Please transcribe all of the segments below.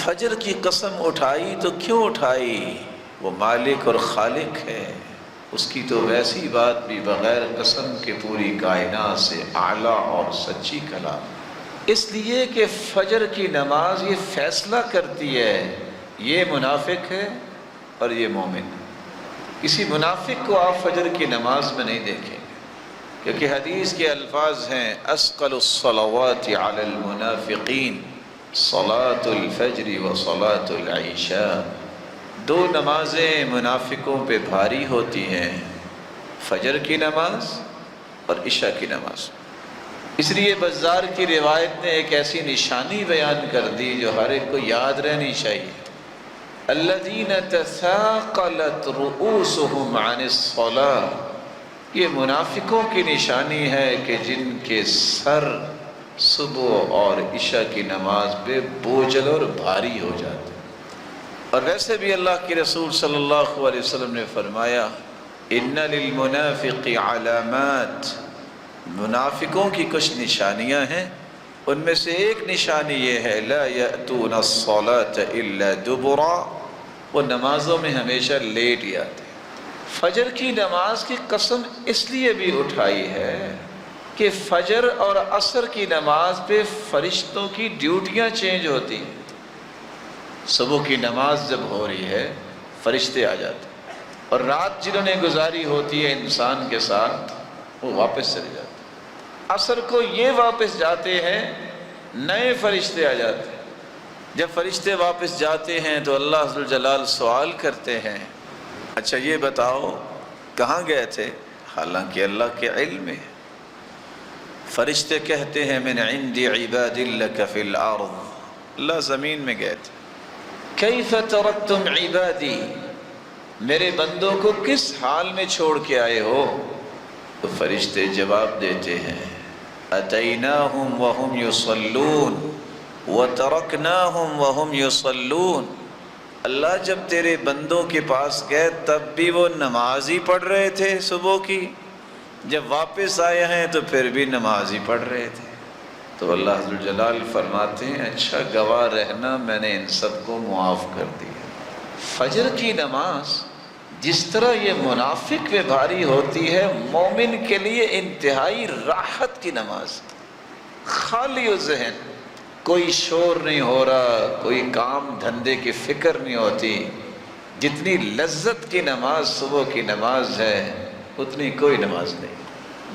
فجر کی قسم اٹھائی تو کیوں اٹھائی؟ وہ مالک اور خالق ہے، اس کی تو ویسی بات بھی بغیر قسم کے پوری کائنات سے اعلیٰ اور سچی کلام، اس لیے کہ فجر کی نماز یہ فیصلہ کرتی ہے یہ منافق ہے اور یہ مومن ہے۔ کسی منافق کو آپ فجر کی نماز میں نہیں دیکھیں گے، کیونکہ حدیث کے الفاظ ہیں اثقل الصلوات علی المنافقین صلاۃ الفجر و صلاۃ العشاء، دو نمازیں منافقوں پہ بھاری ہوتی ہیں، فجر کی نماز اور عشاء کی نماز۔ اس لیے بزار کی روایت نے ایک ایسی نشانی بیان کر دی جو ہر ایک کو یاد رہنی چاہیے، الذین تثاقلت رؤوسهم عن الصلاۃ، یہ منافقوں کی نشانی ہے کہ جن کے سر صبح اور عشاء کی نماز پہ بوجھل اور بھاری ہو جاتے ہیں۔ اور ویسے بھی اللہ کے رسول صلی اللہ علیہ وسلم نے فرمایا ان للمنافق علامات، منافقوں کی کچھ نشانیاں ہیں، ان میں سے ایک نشانی یہ ہے لا یأتون الصلاۃ الا دبرا، وہ نمازوں میں ہمیشہ لیٹ ہی آتے ہیں۔ فجر کی نماز کی قسم اس لیے بھی اٹھائی ہے کہ فجر اور عصر کی نماز پہ فرشتوں کی ڈیوٹیاں چینج ہوتی ہیں۔ صبح کی نماز جب ہو رہی ہے فرشتے آ جاتے ہیں، اور رات جنہوں نے گزاری ہوتی ہے انسان کے ساتھ وہ واپس چلے جاتے ہیں۔ عصر کو یہ واپس جاتے ہیں، نئے فرشتے آ جاتے ہیں۔ جب فرشتے واپس جاتے ہیں تو اللہ ذوالجلال سوال کرتے ہیں اچھا یہ بتاؤ کہاں گئے تھے؟ حالانکہ اللہ کے علم میں۔ فرشتے کہتے ہیں من عند عباد لک فی الارض، اللہ زمین میں گئے تھے۔ کیف ترکتم عبادی، میرے بندوں کو کس حال میں چھوڑ کے آئے ہو؟ تو فرشتے جواب دیتے ہیں اتیناہم وہم یصلون وترکناہم وہم یصلون، اللہ جب تیرے بندوں کے پاس گئے تب بھی وہ نماز ہی پڑھ رہے تھے صبح کی، جب واپس آئے ہیں تو پھر بھی نماز ہی پڑھ رہے تھے۔ تو اللہ ذوالجلال فرماتے ہیں اچھا گواہ رہنا میں نے ان سب کو معاف کر دیا۔ فجر کی نماز جس طرح یہ منافق پہ بھاری ہوتی ہے، مومن کے لیے انتہائی راحت کی نماز، خالی و ذہن، کوئی شور نہیں ہو رہا، کوئی کام دھندے کی فکر نہیں ہوتی۔ جتنی لذت کی نماز صبح کی نماز ہے اتنی کوئی نماز نہیں۔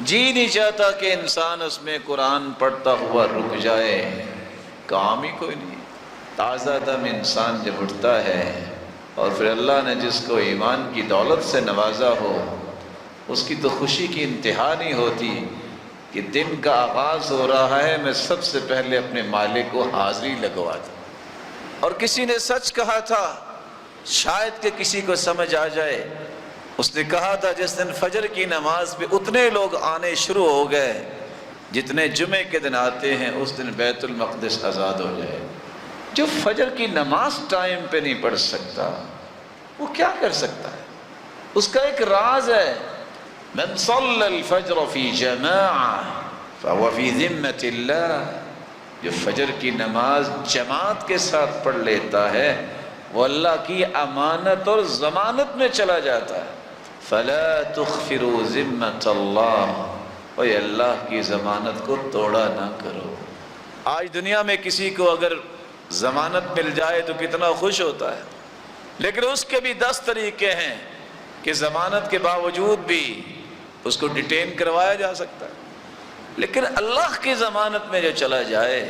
جی نہیں چاہتا کہ انسان اس میں قرآن پڑھتا ہوا رک جائے، کام ہی کوئی نہیں۔ تازہ دم انسان جب اٹھتا ہے اور پھر اللہ نے جس کو ایمان کی دولت سے نوازا ہو اس کی تو خوشی کی انتہا نہیں ہوتی کہ دن کا آغاز ہو رہا ہے، میں سب سے پہلے اپنے مالک کو حاضری لگوا دوں۔ اور کسی نے سچ کہا تھا، شاید کہ کسی کو سمجھ آ جائے، اس نے کہا تھا جس دن فجر کی نماز پہ اتنے لوگ آنے شروع ہو گئے جتنے جمعے کے دن آتے ہیں، اس دن بیت المقدس آزاد ہو جائے۔ جو فجر کی نماز ٹائم پہ نہیں پڑھ سکتا وہ کیا کر سکتا ہے؟ اس کا ایک راز ہے، من صلی الفجر فی جماعہ فهو فی ذمۃ اللہ، جو فجر کی نماز جماعت کے ساتھ پڑھ لیتا ہے وہ اللہ کی امانت اور ضمانت میں چلا جاتا ہے۔ فلا تخفروا ذمۃ اللہ، اوے اللہ کی ضمانت کو توڑا نہ کرو۔ آج دنیا میں کسی کو اگر ضمانت مل جائے تو کتنا خوش ہوتا ہے، لیکن اس کے بھی 10 طریقے ہیں کہ ضمانت کے باوجود بھی اس کو ڈیٹین کروایا جا سکتا ہے۔ لیکن اللہ کی ضمانت میں جو چلا جائے،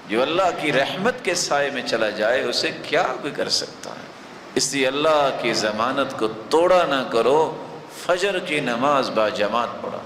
جو اللہ کی رحمت کے سائے میں چلا جائے، اسے کیا کوئی کر سکتا ہے؟ اس لیے اللہ کی ضمانت کو توڑا نہ کرو، فجر کی نماز با جماعت پڑھا۔